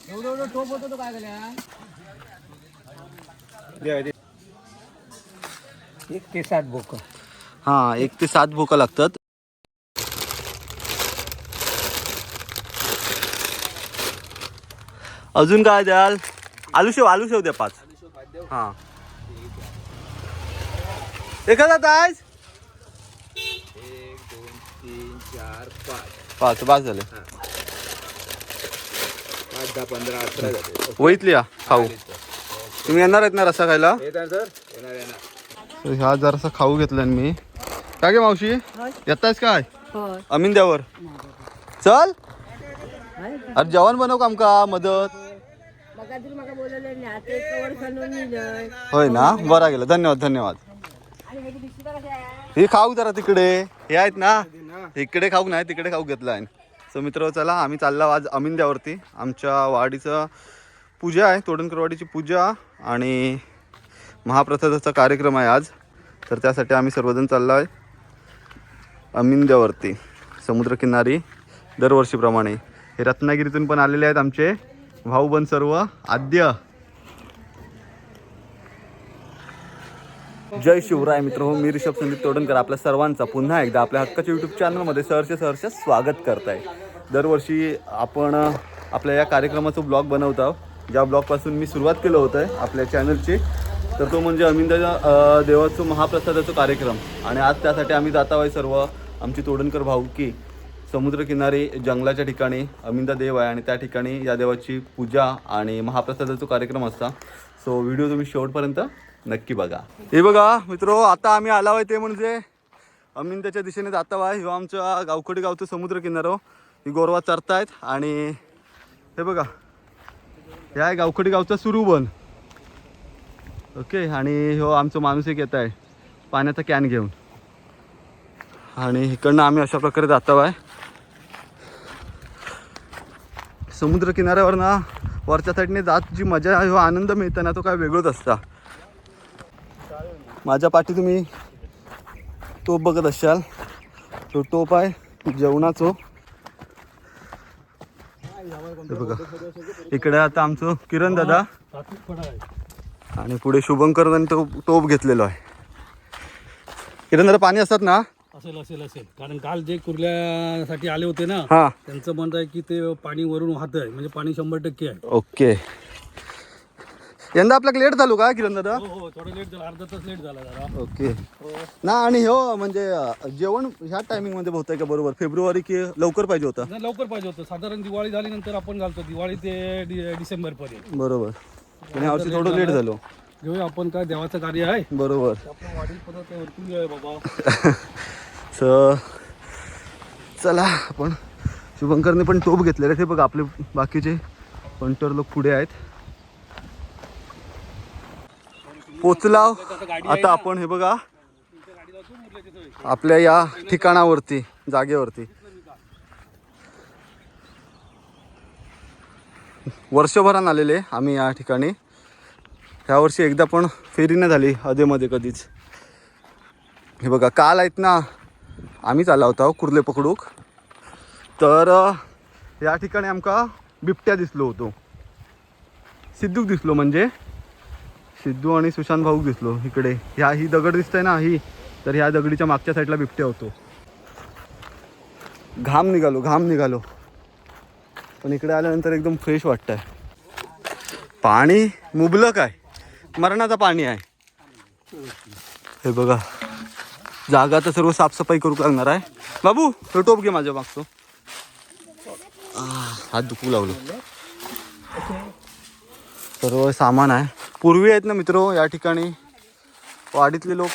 एवढं टोप होतो तो काय झाल्या 1 ते 7 बोक. हा 1 ते 7 बोका लागतात. अजून काय द्याल? आलू शेव द्या 5. हा एखादा तास 1 2 3 4 5 5 झाले. 5 10 15 18 झाले. वहीतली या खाऊ. तुम्ही येणार आहेत ना रस्सा खायला? येणार. ह्या जरासा खाऊ घेतला मी. काय गे मावशी येतायस काय? अमिंद्यावर चल. अरे जेवण बनव काम का मदत. होय ना बरा गेला. धन्यवाद. हे खाऊ जरा तिकडे हे आहेत ना. इकडे खाऊ नाही तिकडे खाऊ घेतला आहे. सो मित्र चला आम्ही चाललो आज अमिंद्यावरती. आमच्या वाडीचं पूजा आहे. तोडणकरवाडीची पूजा आणि महाप्रसादाचा कार्यक्रम आहे आज. तर त्यासाठी आम्ही सर्वजण चाललो आहे अमिंद्यावरती समुद्रकिनारी दरवर्षीप्रमाणे. हे रत्नागिरीतून पण आलेले आहेत आमचे भाऊबंद सर्व आद्य. जय शिवराय मित्र हो. मी ऋषभ संदीप तोडणकर आपल्या सर्वांचा पुन्हा एकदा आपल्या हक्काच्या यूट्यूब चॅनलमध्ये सहर्ष स्वागत करत आहे. दरवर्षी आपण आपल्या या कार्यक्रमाचं ब्लॉग बनवत आहोत. ज्या ब्लॉगपासून मी सुरुवात केलं होतं आपल्या चॅनलची. तर तो म्हणजे अमिंद्या देवाचं महाप्रसादाचा कार्यक्रम. आणि आज त्यासाठी आम्ही जात आहोत सर्व आमची तोडणकर भाऊकी समुद्रकिनारी जंगलाच्या ठिकाणी अमिंदा देव आहे आणि त्या ठिकाणी या देवाची पूजा आणि महाप्रसादाचा कार्यक्रम असता. सो व्हिडिओ तुम्ही शेवटपर्यंत नक्की बघा. हे बघा मित्रो आता आम्ही आलो आहे ते म्हणजे अमिंद्याच्या दिशेने जात आहे. ह्यो आमच्या गावखडी गावचं समुद्रकिनारो. ही गोरवा चरतायत आणि हे बघा हे आहे गावखडी गावचा सुरुबन. ओके आणि ह्यो आमचं माणूस एक येत आहे पाण्याचा कॅन घेऊन. आणि इकडनं आम्ही अशा प्रकारे जातो आहे. समुद्र किनाऱ्यावर ना वरच्या साईडने जात जी मजा आहे आनंद मिळतो ना तो काय वेगळंच असता. माझ्या पाठी तुम्ही टोप बघत असाल. तो टोप आहे जेवणाचो. बघा इकडे आता आमचं किरण दादा आणि पुढे शुभंकर टोप घेतलेलो आहे. किरण दादा पाणी असतात ना. असेल कारण काल जे कुर्ल्यासाठी आले होते ना त्यांचं म्हणत आहे की ते पाणी वरून वाहत आहे म्हणजे पाणी 100% आहे. ओके यंदा आपल्याला लेट झालो का किरण दादा? हो थोडं लेट झालं. अर्धा तास लेट झाला जरा. ओके ना. आणि हो म्हणजे जेवण ह्या टायमिंग मध्ये होत आहे का बरोबर? फेब्रुवारी की लवकर पाहिजे होतं? लवकर पाहिजे होतं. साधारण दिवाळी झाल्यानंतर आपण घालतो. दिवाळी ते डिसेंबर पर्यंत. बरोबर. पण यावर्षी थोडं लेट झालो. घेऊया आपण काय देवाचं कार्य आहे. बरोबर. आपल्या वाढील पदार्थ वरती आहे बाबा. चला आपण शुभंकरने पण टोप घेतलेले. ते बघा आपले बाकीचे पंटर लोक पुढे आहेत. पोचलाव आता आपण. हे बघा आपल्या या ठिकाणावरती जागेवरती वर्षभरान आलेले आम्ही या ठिकाणी. ह्या वर्षी एकदा पण फेरी नाही झाली अधेमध्ये कधीच. हे बघा काल आहेत ना आम्हीच आला होता कुर्ले पकडूक. तर या ठिकाणी आमका बिबट्या दिसलो होतो. सिद्धूक दिसलो म्हणजे सिद्धू आणि सुशांत भाऊ दिसलो. इकडे ही दगड दिसतंय ना ही. तर ह्या दगडीच्या मागच्या साईडला बिबट्या होतो. घाम निघालो पण इकडे आल्यानंतर एकदम फ्रेश वाटतंय. पाणी मुबलक आहे. मरणाचं पाणी आहे. हे बघा जागा तर सर्व साफसफाई करू लागणार आहे. बाबू तो टोप घे माझ्या मागतो. हात दुखू लागलो. सर्व सामान आहे. पूर्वी आहेत ना मित्र या ठिकाणी वाडीतले लोक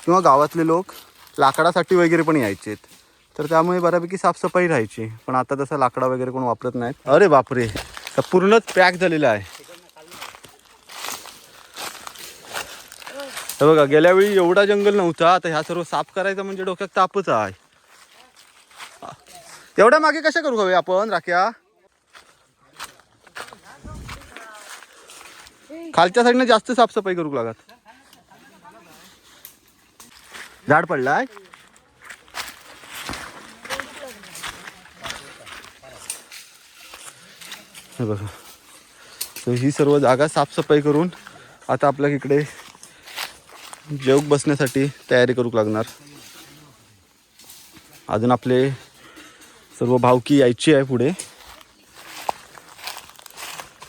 किंवा गावातले लोक लाकडासाठी वगैरे पण यायचे. तर त्यामुळे बऱ्यापैकी साफसफाई राहायची. पण आता तसं लाकडा वगैरे कोण वापरत नाहीत. अरे बापरे पूर्णच पॅक झालेलं आहे. हे बघा गेल्या वेळी एवढा जंगल नव्हता. आता ह्या सर्व साफ करायचं म्हणजे डोक्यात तापच आहे. एवढ्या मागे कशा करू हवे आपण राख्या? खालच्या साईडने जास्त साफसफाई करू लागत. झाड पडलाय. हे बघा. तर ही सर्व जागा साफसफाई करून आता आपल्या इकडे जेवूक बसण्यासाठी तयारी करूक लागणार. अजून आपले सर्व भावकी यायची आहे पुढे.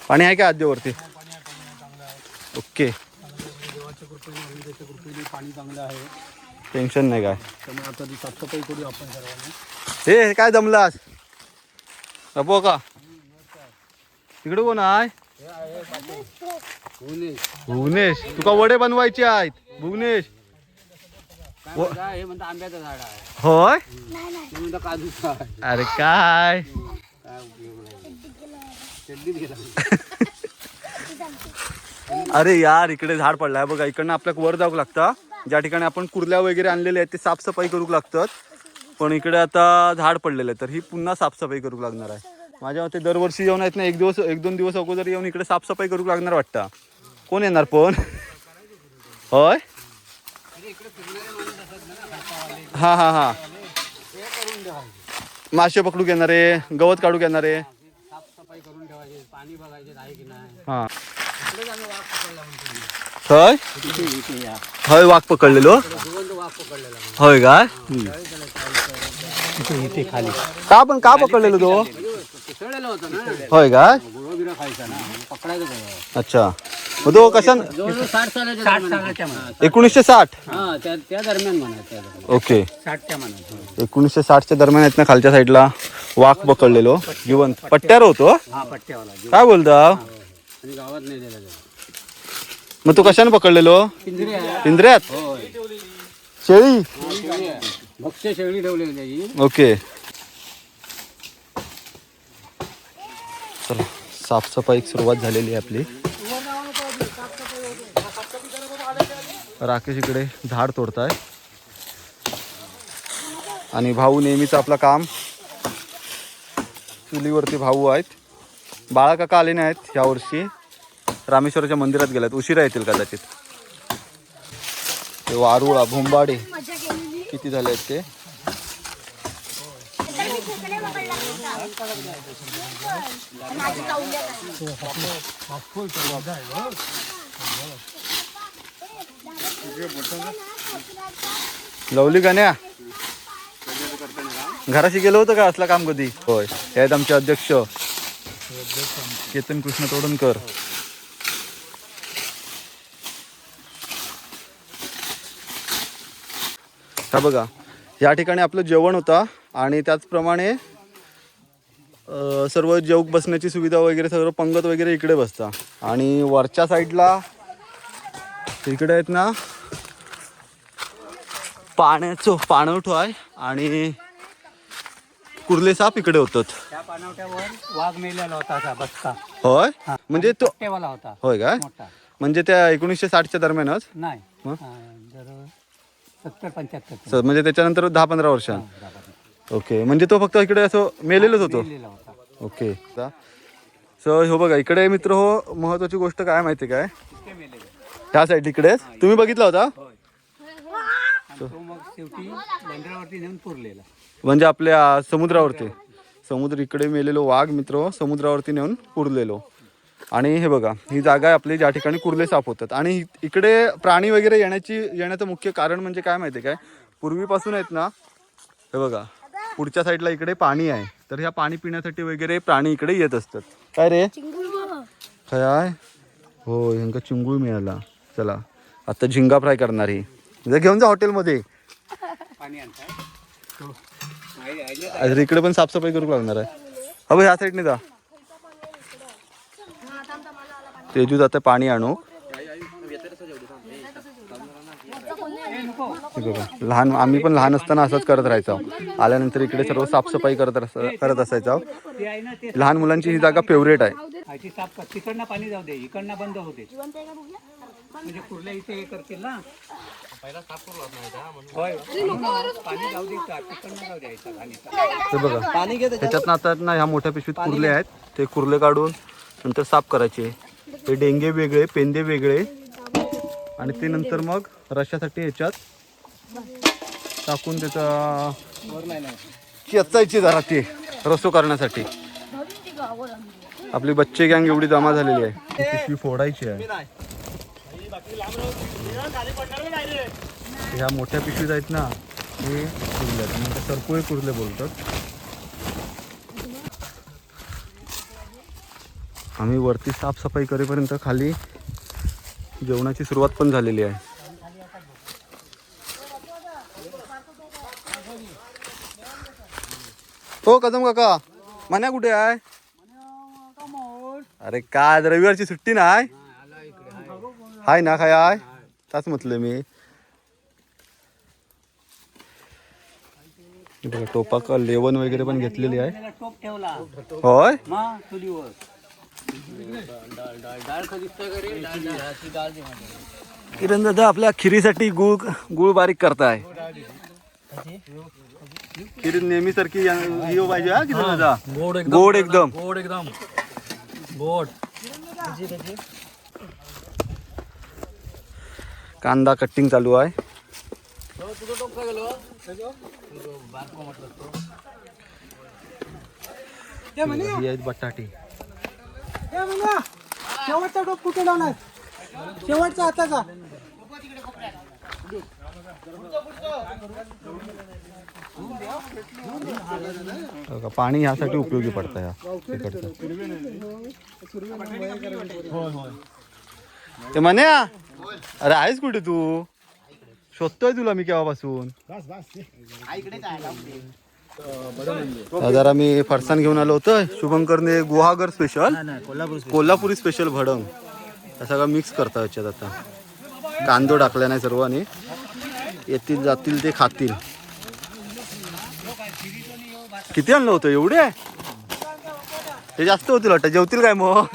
पाणी आहे का आद्यवरती? ओके, देवाच्या कृपेने पाणी चांगलं आहे, टेन्शन नाही काय. त्यामुळे आता ती साफसफाई करू आपण सर्वांनी. हे काय जमलास अबो का? तिकडे कोण आहे? भुवनेश. तुका वडे बनवायचे आहेत भुवनेश? हे म्हणतं आंब्याचं झाड आहे, होय. हे म्हणतं काजूचं आहे. अरे काय काय उपयोग नाही. शेड्डीत गेला. अरे यार, इकडे झाड पडलाय बघा. इकडनं आपल्याला वर जावं लागतं. ज्या ठिकाणी आपण कुर्ल्या वगैरे आणलेले आहेत ते साफसफाई करूक लागतात. पण इकडे आता झाड पडलेलं आहे, तर ही पुन्हा साफसफाई करूक लागणार आहे. माझ्या मते दरवर्षी येऊन आहेत ना, एक दोन दिवस अगोदर येऊन इकडे साफसफाई करूक लागणार वाटतं. कोण येणार पण? होय. हा हा हा, मासे पकडूक येणारे, गवत काढूक येणारे, साफसफाई करून ठेवायचे, पाणी बघायचे आहे की नाही. हा. होय होय, वाघ पकडलेलो. जिवंत वाघ पकडलेला होय काय? इथे खाली का पकडलेलो तो? पिसळलेलं होतं ना, होय काय? गुळ बिरा खायचा ना, पकडायचं काय. अच्छा, मग तो कशा? जवळजवळ 60 सालाच्या 1960. हा, त्या दरम्यान म्हणा. ओके, 60च्या म्हणा. 1960च्या दरम्यान आहेत ना, खालच्या साईडला वाघ पकडलेलो जिवंत. पट्ट्यावर होतो. हा, पट्ट्यावाला. काय बोलता? आणि गावात नाही दिला. मग तू कशाने पकडलेलो? पिंजऱ्यात. शेळी. भक्ष्य शेळी ठेवलेली त्याची. ओके, चला साफसफाई सुरुवात झालेली आहे आपली. राकेश इकडे झाड तोडताय आणि भाऊ नेहमीच आपलं काम. चुलीवरती भाऊ आहेत. बाळा काका आले नाही आहेत यावर्षी, रामेश्वराच्या मंदिरात गेल्यात, उशिरा येतील कदाचित. ते वारुळा भोंबाडे किती झाले आहेत ते. लवली गाण्या घराशी गेलो होतं का असला काम कधी? होय, हे आहेत आमचे अध्यक्ष केतन कृष्ण तोडणकर. हा बघा, या ठिकाणी आपलं जेवण होता आणि त्याचप्रमाणे सर्व जेवूक बसण्याची सुविधा वगैरे सर्व पंगत वगैरे इकडे बसता. आणि वरच्या साईडला इकडे आहेत ना पाणवठा आहे आणि कुर्ले साप इकडे होतात. त्या पाणवठ्यावर वाघ मेलेला होता असा बसता. होय, म्हणजे तो पट्टेवाला होता होय काय? मोठा. म्हणजे त्या 1960च्या दरम्यानच. नाही, मग? जर 70-75 म्हणजे त्याच्यानंतर 10-15 वर्ष. ओके, म्हणजे तो फक्त इकडे असं मेलेलंच होतो. मेलेला होता. ओके, सो हो बघा इकडे मित्र, हो महत्वाची गोष्ट काय माहिती काय, ह्या साईड इकडेच तुम्ही बघितला होता. तो मग शेवटी बंदरावरती नेऊन पुरलेला. म्हणजे आपल्या समुद्रावरती, समुद्र इकडे मेलेलो वाघ मित्र समुद्रावरती नेऊन पुरलेलो. आणि हे बघा, ही जागा आहे आपली ज्या ठिकाणी कुर्ले साप होतात. आणि इकडे प्राणी वगैरे येण्याचं मुख्य कारण म्हणजे काय माहिती काय, पूर्वीपासून आहेत ना, हे बघा पुढच्या साईडला इकडे पाणी आहे, तर ह्या पाणी पिण्यासाठी वगैरे प्राणी इकडे येत असतात. काय रे काय? हो, ह्यांका चिंगूळ मिळाला. चला आता झिंगा फ्राय करणार ही, घेऊन जा हॉटेलमध्ये. इकडे पण साफसफाई करू लागणार आहे. हा ह्या साईडने जा. तेजू जाते पाणी आणू. लहान आम्ही पण लहान असताना असंच करत राहायचो. आल्यानंतर इकडे सर्व साफसफाई करत असायचो. लहान मुलांची ही जागा फेवरेट आहे. तिकडनं पाणी जाऊ दे, इकडनं बंद होते. म्हणजे कुर्ल्या इथे हे करतील ना, ते बघा त्याच्यातनं आता ना ह्या मोठ्या पिशवीत कुर्ले आहेत, ते कुर्ले काढून नंतर साफ करायचे. ते डेंगे वेगळे, पेंदे वेगळे, आणि ते नंतर मग रश्यासाठी ह्याच्यात टाकून त्याचा चेचायची जरा ते रस्सो करण्यासाठी. आपली बच्चे गँग एवढी जमा झालेली आहे. पिशवी फोडायची आहे. ह्या मोठ्या पिशवीत आहेत ना, हे कुर्ले आहेत, म्हणजे सरकोळे कुर्ले बोलतात. आम्ही वरती साफसफाई करेपर्यंत खाली जेवणाची सुरुवात पण झालेली आहे. हो कदम काका, मन्या कुठे आहे? अरे काय आज रविवारची सुट्टी नाही हाय ना? काय आहे ताच म्हटलं मी. टोपाक लेवन वगैरे पण घेतलेली आहे. टोप ठेवला होय मग चुलीवर. किरण दादा आपल्या खिरीसाठी गुळ बारीक करताय. खीर नेहमी सारखी पाहिजे हा किरण दादा. गोड एकदम गोड. कांदा कटिंग चालू आहे. ही आहेत बटाटे. शेवटचा टोप कुठे लावणार? शेवटचा हाताचा. पाणी ह्यासाठी उपयोगी पडतं ह्या तिकडचं. ते म्हण्या, अरे आहेस कुठे तू? शोधतोय तुला मी केव्हापासून. जरा मी फरसाण घेऊन आलो होतो. शुभंकरने गुहागर स्पेशल, कोल्हापुरी स्पेशल भडंग हा सगळं मिक्स करता याच्यात. आता कांदो टाकला नाही सर्वांनी. येतील जातील ते खातील. किती आणलं होतं एवढे? ते जास्त होतील वाटतं. जेवतील काय मग?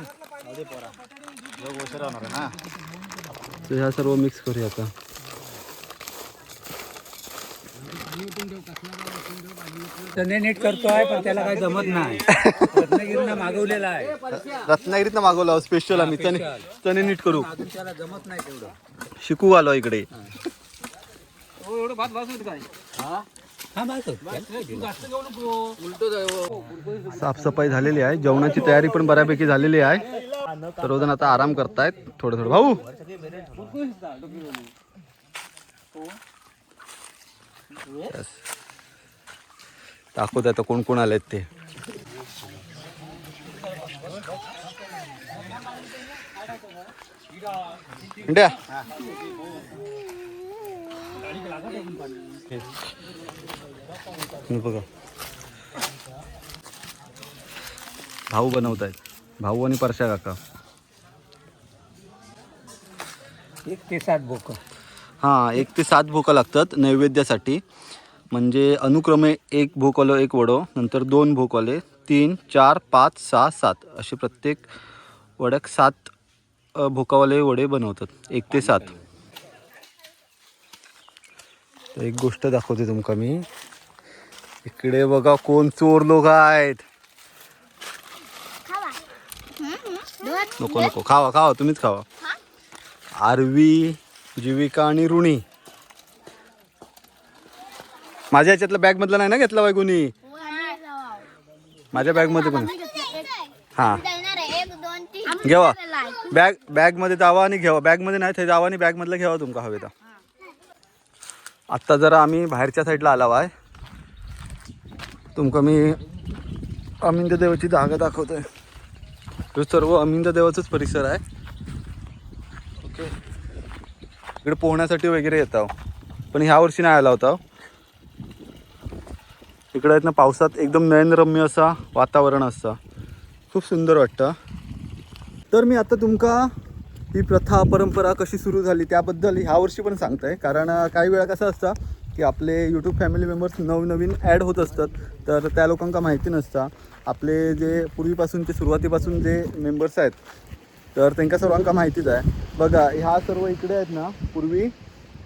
ह्या सर्व मिक्स करूया आता. चणे नीट करतोय पण त्याला काही जमत नाही. रत्नागिरीनं मागवलेला आहे. रत्नागिरीतनं मागवला स्पेशल आम्ही. चणे नीट करू. त्याला जमत नाही तेवढं. शिकू आलो इकडे. एवढं भात भासवत काय? साफसफाई झालेली आहे. जेवणाची तयारी पण बऱ्यापैकी झालेली आहे. सर्वजण आता आराम करतायत थोडं थोडं. भाऊ दाखवत आता कोण कोण आलेत ते. इंडिया बघा भाऊ बनवत आहेत. भाऊ आणि परशा काका. 1 ते 7 भोक. हां 1 ते 7 भोका लागतात नैवेद्यासाठी. म्हणजे अनुक्रमे 1 भोकवालं 1 वडो, नंतर 2 भोकवाले, 3, 4, 5, 6, 7 असे प्रत्येक वड्याक 7 भोकावाले वडे बनवतात. 1 ते 7. तर एक गोष्ट दाखवते तुमका मी. इकडे बघा कोण चोर लोक आहेत. नको नको खावा खावा तुम्हीच खावा. आरवी, जीविका आणि ऋणी. माझ्या याच्यातला बॅग मधला नाही ना घेतला बाय कोणी? माझ्या बॅग मध्ये पण. हा घेवा बॅग मध्ये जावा आणि घेवा. बॅग मध्ये नाही ते जावा आणि बॅग मधला घेवा तुमका हवे तर. आत्ता जरा आम्ही बाहेरच्या साईडला आला आहे. तुमका मी अमिंद देवाची जागा दाखवतोय. तो सर्व अमिंद देवाचाच परिसर आहे. ओके इकडे पोहण्यासाठी वगैरे येतो पण ह्या वर्षी नाही आला होता. इकडे आहेत ना पावसात एकदम नयनरम्य असा वातावरण असतं. खूप सुंदर वाटतं. तर मी आता तुमका ही प्रथा परंपरा कशी सुरू झाली त्याबद्दल ह्या वर्षी पण सांगताय. कारण काही वेळा कसं असतं की आपले यूट्यूब फॅमिली मेंबर्स नवनवीन ॲड होत असतात. तर त्या लोकांना माहिती नसतं. आपले जे पूर्वीपासूनचे सुरुवातीपासून जे मेंबर्स आहेत तर त्यांना सर्वांना माहितीच आहे. बघा ह्या सर्व इकडे आहेत ना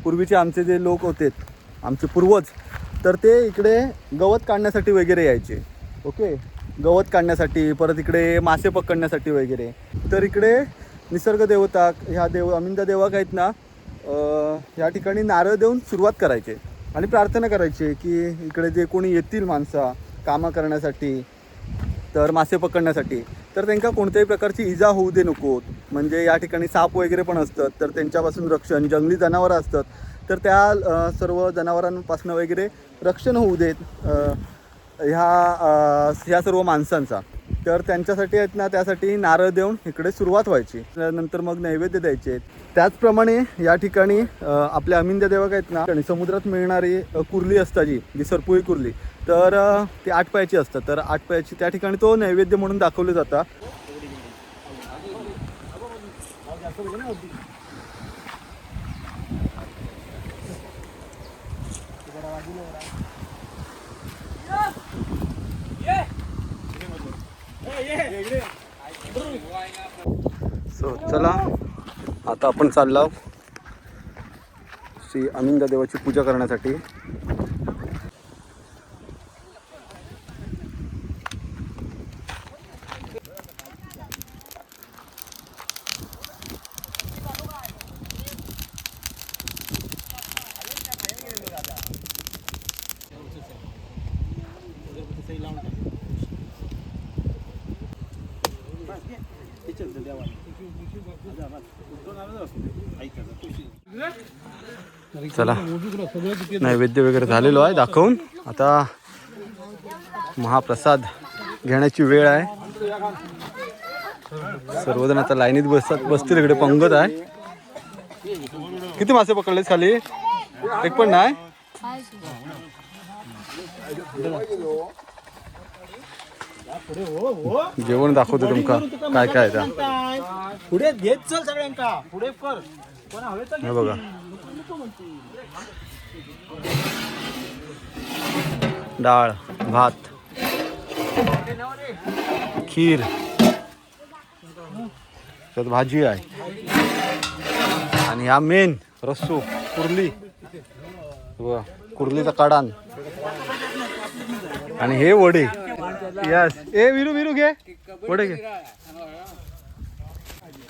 पूर्वीचे आमचे जे लोक होते आमचे पूर्वज तर ते इकडे गवत काढण्यासाठी वगैरे यायचे. ओके गवत काढण्यासाठी परत इकडे मासे पकडण्यासाठी वगैरे. तर इकडे निसर्ग देवता ह्या अमिंद देवाक आहेत ना ह्या ठिकाणी नारळ देऊन सुरुवात करायचे आणि प्रार्थना करायची की इकडे जे कोणी येतील माणसं कामं करण्यासाठी तर मासे पकडण्यासाठी तर त्यांना कोणत्याही प्रकारची इजा होऊ दे नको. म्हणजे या ठिकाणी साप वगैरे पण असतात, तर त्यांच्यापासून रक्षण, जंगली जनावरं असतात तर त्या सर्व जनावरांपासून वगैरे रक्षण होऊ देत ह्या सर्व माणसांचा. तर त्यांच्यासाठी आहेत ना, त्यासाठी नारळ देऊन इकडे सुरुवात व्हायची, नंतर मग नैवेद्य द्यायचे. त्याचप्रमाणे या ठिकाणी आपल्या अमिंद्य देवक आहेत ना, आणि समुद्रात मिळणारी कुर्ली असतात जी सरपुळी कुर्ली, तर ती 8 पायाची असतात. तर 8 पायाची त्या ठिकाणी तो नैवेद्य म्हणून दाखवले जातात. सो चला आता आपण चाललो श्री अमिंद देवाची पूजा करण्यासाठी. चला नैवेद्य वगैरे झालेलो आहे दाखवून. आता महाप्रसाद घेण्याची वेळ आहे. सर्वजण आता लाईनीत बसतील. इकडे पंगत आहे. किती मासे पकडलेत खाली? एक पण नाही. जेवण दाखवतो तुमका काय काय आहे. पुढे घेत चल सगळ्यांका पुढे कर. हे बघा डाळ, भात, खीर, त्यात भाजी आहे आणि हा मेन रस्सो कुर्ली, बघा कुर्लीचा काढान आणि हे वडे. यस ए विरू विरू घे वडे घे.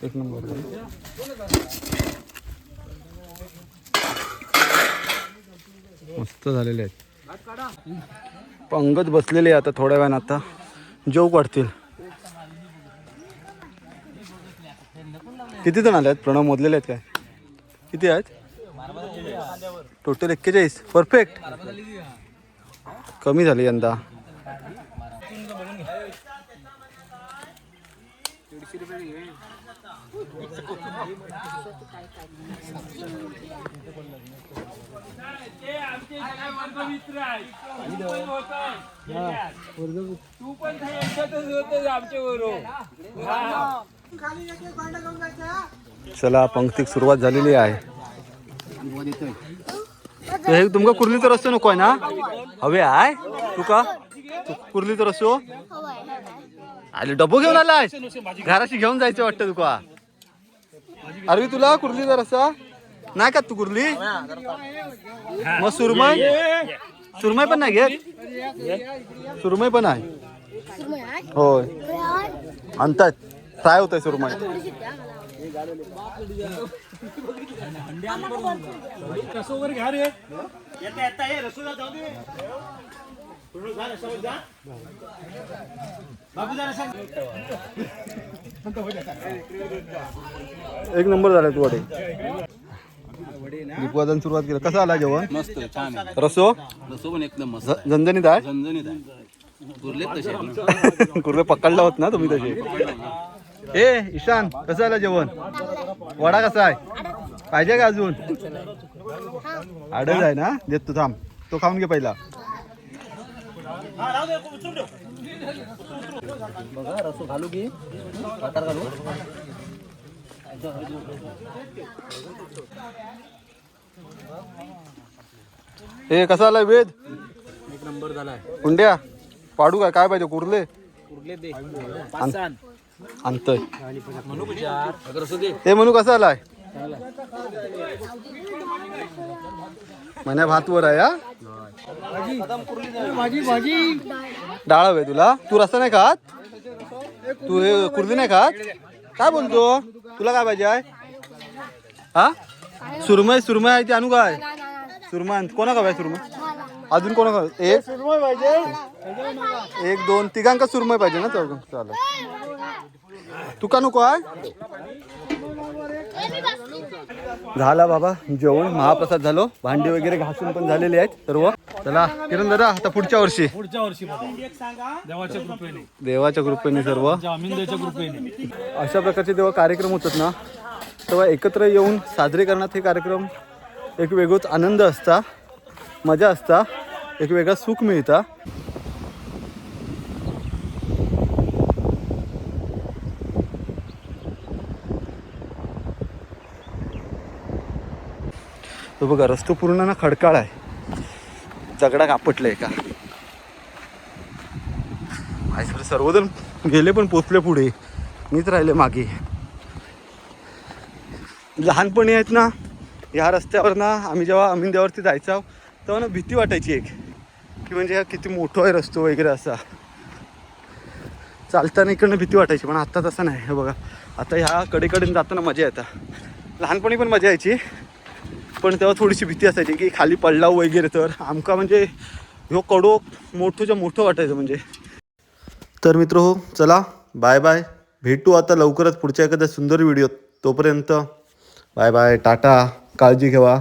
एक नंबर मस्त झालेले आहेत. पंगत बसलेले आता थोड्या वेळानं आता जेव काढतील. किती जण आले आहेत? प्रणव मोजलेले आहेत काय? किती आहेत टोटल? 41. परफेक्ट. कमी झाली यंदा. चला पंक्तीक सुरुवात झालेली आहे. हे तुमका कुर्लीचा रस्ता नको आहे ना? हवे आहे तुका कुर्लीचा रस्तो? आले डबो घेऊन आलाय घराशी घेऊन जायचं वाटतं तुका? अरे तुला कुर्लीचा रस्ता नाही का? तू कुर्ली मग सुरमई पण नाही घेत? सुरमई पण आहे होय, आणतात. फ्राय होत आहे सुरमई. एक नंबर झाला तू वडे. दीपवादन सुरुवात केलं. कसं आला जेवण? मस्त छान आहे. रसो रसो पण एकदम मस्त झणझणीत आहे. झणझणीत आहे. कुर्लेत तसे कुर्ले पकडला होत ना तुम्ही तसे. ए ईशान कसं आलं जेवण? वडा कसा आहे? पाहिजे का अजून? आडच आहे ना? देत तू थांब. तो खाऊन घे पहिला. बघा रसो घालू की वाटार घालू. ए कसा आलाय वेद? एक नंबर झालाय. कुंड्या पाडू काय? काय पाहिजे? कुर्ले कुर्ले दे. आणतोय. म्हणू विचार अगर रसो दे. ते म्हणू कसा आलाय? म्हण्या भातवर आहे. हा माझी भाजी डाळ हवे तुला? तू रस्ता नाही खात? तू हे कुर्ली नाही खात? काय बोलतो? तुला काय पाहिजे आहे? हा सुरमई? सुरमई आहे ती आणू काय? सुरमई कोणा खावाय? सुरमई अजून कोणा खाव? एक 1 2 तिघांका सुरमई पाहिजे ना? चालेल. तुका नको आहे झाला बाबा जेवण महाप्रसाद झालो भांडी वगैरे घासून पण झालेली आहेत सर्व. चला किरण दादा आता पुढच्या वर्षी देवाच्या कृपेने देवाच्या कृपेने सर्व आमिंद्याच्या कृपेने अशा प्रकारचे जेव्हा कार्यक्रम होतात ना तेव्हा एकत्र येऊन साजरे करण्यात हे कार्यक्रम एक वेगळाच आनंद असता मजा असता एक वेगळा सुख मिळता. तो बघा रस्तो पूर्ण ना खडकाळ आहे दगडा कापटलाय का सर्वजण गेले पण पोचले पुढे मीच राहिले मागे. लहानपणी आहेत ना ह्या रस्त्यावर ना आम्ही जेव्हा अमिंद्यावरती जायचो तेव्हा ना भीती वाटायची एक की म्हणजे हा किती मोठा आहे रस्तो वगैरे असा चालताना इकडनं भीती वाटायची पण आता तसं नाही. हे बघा आता ह्या कडेकडे जाताना मजा येतात. लहानपणी पण मजा यायची पण तेव्हा थोडीशी भीती असायची की खाली पडला वगैरे तर आमका म्हणजे ह्यो कडो मोठंच्या मोठं वाटायचं म्हणजे. तर मित्र हो चला बाय बाय भेटू आता लवकरच पुढच्या एखाद्या सुंदर व्हिडिओत. तोपर्यंत बाय बाय टाटा काळजी घ्या.